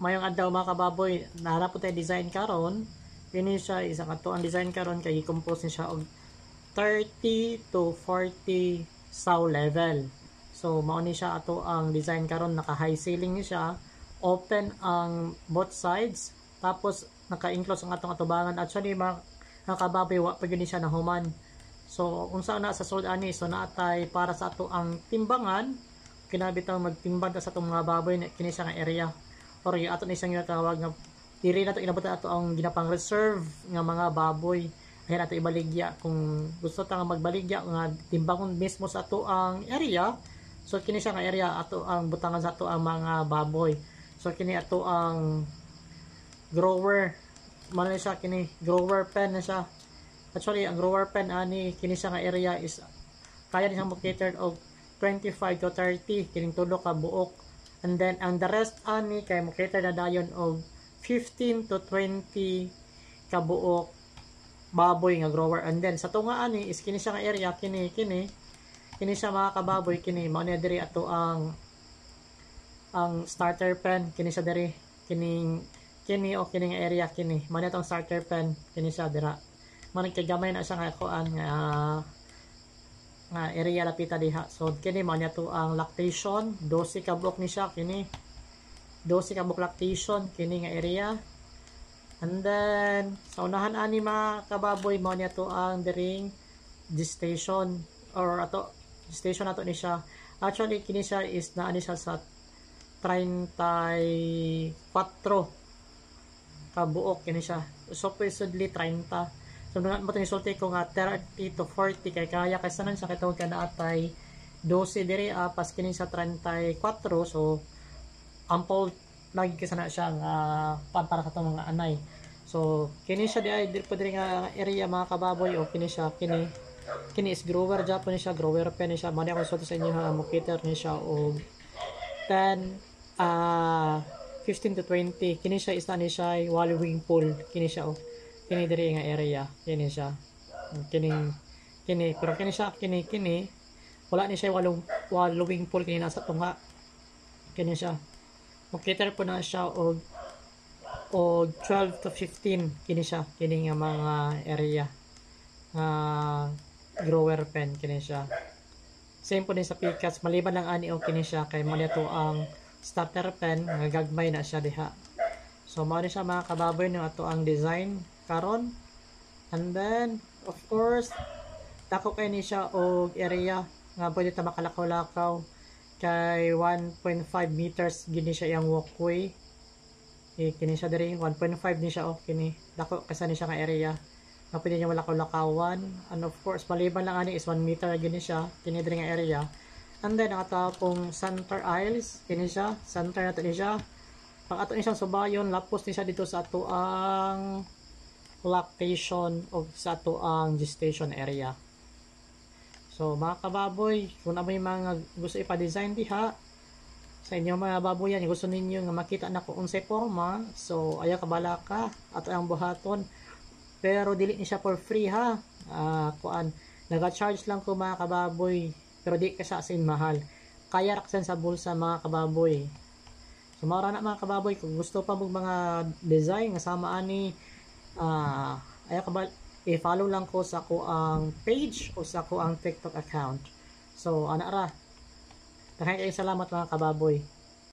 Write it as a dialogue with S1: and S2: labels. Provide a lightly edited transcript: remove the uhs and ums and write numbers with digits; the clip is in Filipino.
S1: Mayong adlaw mga kababoy, nahanap po tayo design karon. Kini siya isang ato ang design karon kay i-compose ni siya og 30 to 40 saw level. So mao ni siya ato ang design karon, naka high ceiling ni siya, open ang both sides, tapos naka-enclose ang atong atubangan. Actually mga kababoy, wa pa gyud ni siya nahuman. So unsa na sa sold ani, so naatay para sa ato ang timbangan, kinabitaw magtimbang ta sa atong mga baboy kini siya nga area, or yung ato na isang ginatawag nga diri na to inabutan ato ang ginapang reserve nga mga baboy. Ayan ato ibaligya kung gusto ta nga magbaligya nga timbangon mismo sa ato ang area. So kini siya nga area ato ang butangan sa ato ang mga baboy. So kini ato ang grower, man na siya, kini grower pen na siya. Actually ang grower pen ani kini siya nga area is kaya ni siyang catered og 25 to 30 kining tulo ka buok. And then ang the rest ani kay mo cater na dayon og 15 to 20 ka buok baboy nga grower. And then sa tunga ani is kini siya nga area, kini siya mga kababoy, kini mao ni diri ato ang starter pen, kini siya diri, kini nga area, kini mao ni atong starter pen, kini siya dira. Man kay gamay na siya nga kuan nga area lapita diha. So kini mao ni ato ang lactation, 12 ka buok ni siya, kini 12 ka buok lactation kini nga area. And then sa unahan ani mga kababoy, mao ni ato ang diring gestation, or ato gestation nato ni siya. Actually kini siya is naani siya sa 34 ka buok kini siya. So presently 30. So mo to isulti ko nga 30 to 40 kay kaya kay sanan siya kitawag ka na atay 12 diri pas kini sa 34. So ample lagi kasi na siya nga para sa itong mga anay. So kini siya di po diri nga area mga kababoy, o kini siya, kini is grower Japan siya, grower pen siya. Mani ako sa inyo ha, mo cater ni siya og 10 15 to 20. Kini siya is ni siya wallowing pool, kini siya kini diri nga area, kini siya, kini pero kini siya wala ni siya wallowing pool, kini nasa tunga, kini siya mo-cater po na siya og 12 to 15 kini siya, kini nga mga area nga grower pen, kini siya. Same po din sa pikas, maliban lang ani o kini siya kay mo nito ang starter pen nga gagmay na siya diha. So mao ni siya mga kababoy no ato ang design karon. And then of course dako kay ni siya og area nga pwede ta makalakaw-lakaw, kay 1.5 meters gini siya yang walkway. Kini siya diri 1.5 ni siya, kini dako kasi ni siya nga area nga pwede niya malakaw-lakawan. And of course maliban lang ani is 1 meter gini siya, kini diri nga area. And then ang atong center aisles, kini siya center nato ni siya. Pag ato ni siyang subayon, lapos ni siya dito sa ato ang lactation of sa ato ang gestation area. So mga kababoy, kung may mga gusto ipa-design diha sa inyo mga baboy yan, gusto ninyo nga makita na kung unsay forma, so ayaw kabala ka ato ang buhaton. Pero dili ni siya for free ha. Naga-charge lang ko mga kababoy, pero di ka sa asin mahal. Kaya raksan sa bulsa mga kababoy. So mara na mga kababoy, kung gusto pa mong mga design nga sama ani, ayaw kabala, i-follow lang ko sa ko ang page o sa ko ang TikTok account. So ana ra. Daghang kayong salamat mga kababoy.